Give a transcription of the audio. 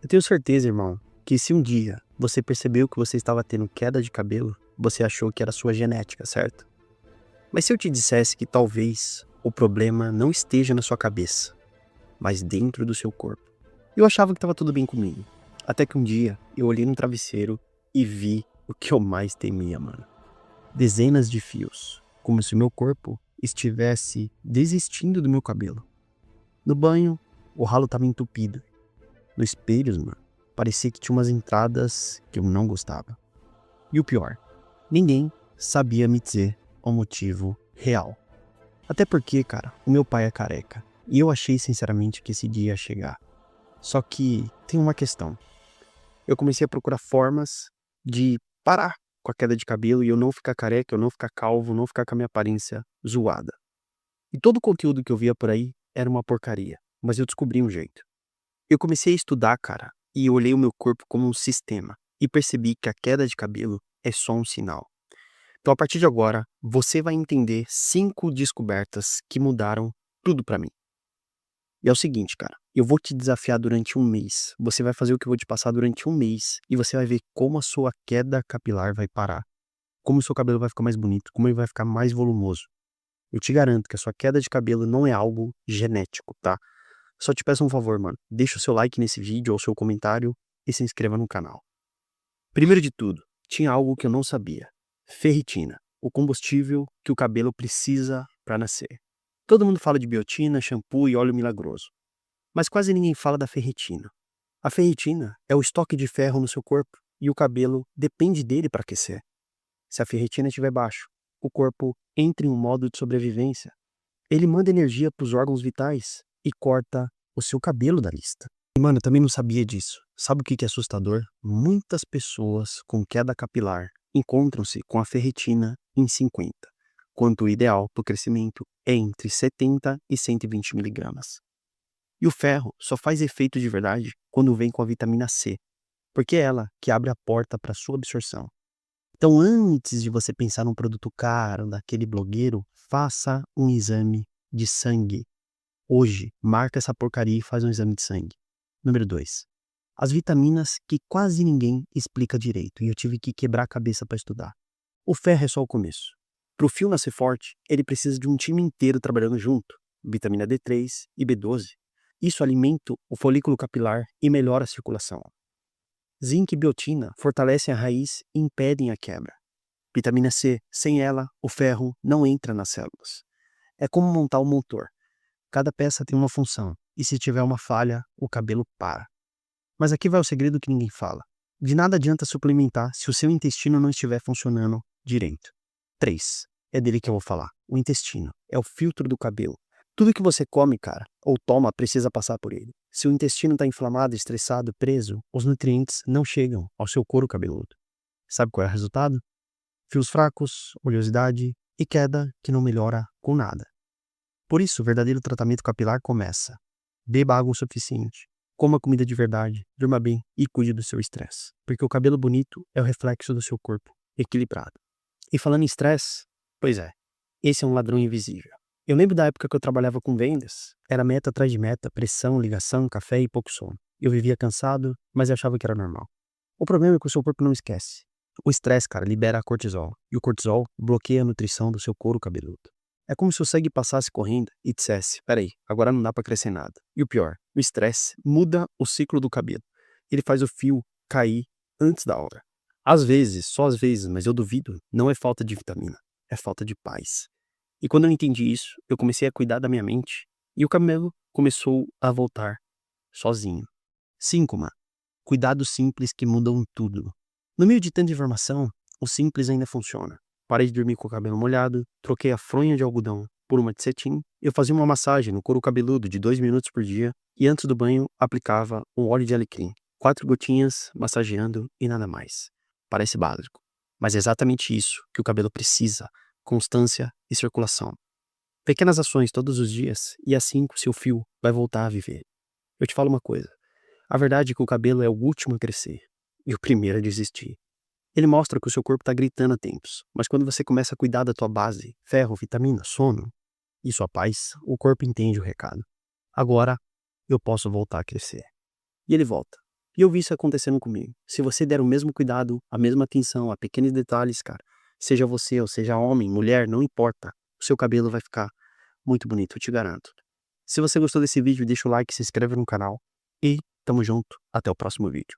Eu tenho certeza, irmão, que se um dia você percebeu que você estava tendo queda de cabelo, você achou que era sua genética, certo? Mas se eu te dissesse que talvez o problema não esteja na sua cabeça, mas dentro do seu corpo? Eu achava que estava tudo bem comigo. Até que um dia eu olhei no travesseiro e vi o que eu mais temia, mano. Dezenas de fios, como se o meu corpo estivesse desistindo do meu cabelo. No banho, o ralo estava entupido. No espelho, mano, parecia que tinha umas entradas que eu não gostava. E o pior, ninguém sabia me dizer o motivo real. Até porque, cara, o meu pai é careca. E eu achei sinceramente que esse dia ia chegar. Só que tem uma questão. Eu comecei a procurar formas de parar com a queda de cabelo e eu não ficar careca, eu não ficar calvo, não ficar com a minha aparência zoada. E todo o conteúdo que eu via por aí era uma porcaria. Mas eu descobri um jeito. Eu comecei a estudar, cara, e olhei o meu corpo como um sistema. E percebi que a queda de cabelo é só um sinal. Então, a partir de agora, você vai entender 5 descobertas que mudaram tudo pra mim. E é o seguinte, cara, eu vou te desafiar durante um mês. Você vai fazer o que eu vou te passar durante um mês e você vai ver como a sua queda capilar vai parar. Como o seu cabelo vai ficar mais bonito, como ele vai ficar mais volumoso. Eu te garanto que a sua queda de cabelo não é algo genético, tá? Só te peço um favor, mano. Deixa o seu like nesse vídeo ou seu comentário e se inscreva no canal. Primeiro de tudo, tinha algo que eu não sabia. Ferritina, o combustível que o cabelo precisa para nascer. Todo mundo fala de biotina, shampoo e óleo milagroso, mas quase ninguém fala da ferritina. A ferritina é o estoque de ferro no seu corpo e o cabelo depende dele para aquecer. Se a ferritina estiver baixo, o corpo entra em um modo de sobrevivência. Ele manda energia para os órgãos vitais e corta o seu cabelo da lista. E, mano, eu também não sabia disso. Sabe o que é assustador? Muitas pessoas com queda capilar encontram-se com a ferritina em 50, quanto o ideal para o crescimento é entre 70 e 120 miligramas. E o ferro só faz efeito de verdade quando vem com a vitamina C, porque é ela que abre a porta para sua absorção. Então, antes de você pensar num produto caro, daquele blogueiro, faça um exame de sangue. Hoje, marca essa porcaria e faz um exame de sangue. Número 2. As vitaminas que quase ninguém explica direito e eu tive que quebrar a cabeça para estudar. O ferro é só o começo. Para o fio nascer forte, ele precisa de um time inteiro trabalhando junto. Vitamina D3 e B12. Isso alimenta o folículo capilar e melhora a circulação. Zinco e biotina fortalecem a raiz e impedem a quebra. Vitamina C, sem ela, o ferro não entra nas células. É como montar um motor. Cada peça tem uma função, e se tiver uma falha, o cabelo para. Mas aqui vai o segredo que ninguém fala. De nada adianta suplementar se o seu intestino não estiver funcionando direito. 3. É dele que eu vou falar. O intestino é o filtro do cabelo. Tudo que você come, cara, ou toma, precisa passar por ele. Se o intestino está inflamado, estressado, preso, os nutrientes não chegam ao seu couro cabeludo. Sabe qual é o resultado? Fios fracos, oleosidade e queda que não melhora com nada. Por isso, o verdadeiro tratamento capilar começa. Beba água o suficiente, coma comida de verdade, durma bem e cuide do seu estresse. Porque o cabelo bonito é o reflexo do seu corpo equilibrado. E falando em estresse, pois é, esse é um ladrão invisível. Eu lembro da época que eu trabalhava com vendas, era meta atrás de meta, pressão, ligação, café e pouco sono. Eu vivia cansado, mas achava que era normal. O problema é que o seu corpo não esquece. O estresse, cara, libera cortisol, e o cortisol bloqueia a nutrição do seu couro cabeludo. É como se o sangue passasse correndo e dissesse, peraí, agora não dá pra crescer nada. E o pior, o estresse muda o ciclo do cabelo. Ele faz o fio cair antes da hora. Às vezes, só às vezes, mas eu duvido, não é falta de vitamina, é falta de paz. E quando eu entendi isso, eu comecei a cuidar da minha mente e o cabelo começou a voltar sozinho. 5, mano. Cuidados simples que mudam tudo. No meio de tanta informação, o simples ainda funciona. Parei de dormir com o cabelo molhado, troquei a fronha de algodão por uma de cetim, eu fazia uma massagem no couro cabeludo de 2 minutos por dia e antes do banho aplicava um óleo de alecrim. 4 gotinhas, massageando e nada mais. Parece básico, mas é exatamente isso que o cabelo precisa: constância e circulação. Pequenas ações todos os dias e assim o seu fio vai voltar a viver. Eu te falo uma coisa, a verdade é que o cabelo é o último a crescer e o primeiro a desistir. Ele mostra que o seu corpo está gritando há tempos, mas quando você começa a cuidar da tua base, ferro, vitamina, sono e sua paz, o corpo entende o recado. Agora eu posso voltar a crescer. E ele volta. E eu vi isso acontecendo comigo. Se você der o mesmo cuidado, a mesma atenção a pequenos detalhes, cara, seja você ou seja homem, mulher, não importa, o seu cabelo vai ficar muito bonito, eu te garanto. Se você gostou desse vídeo, deixa o like, se inscreve no canal e tamo junto, até o próximo vídeo.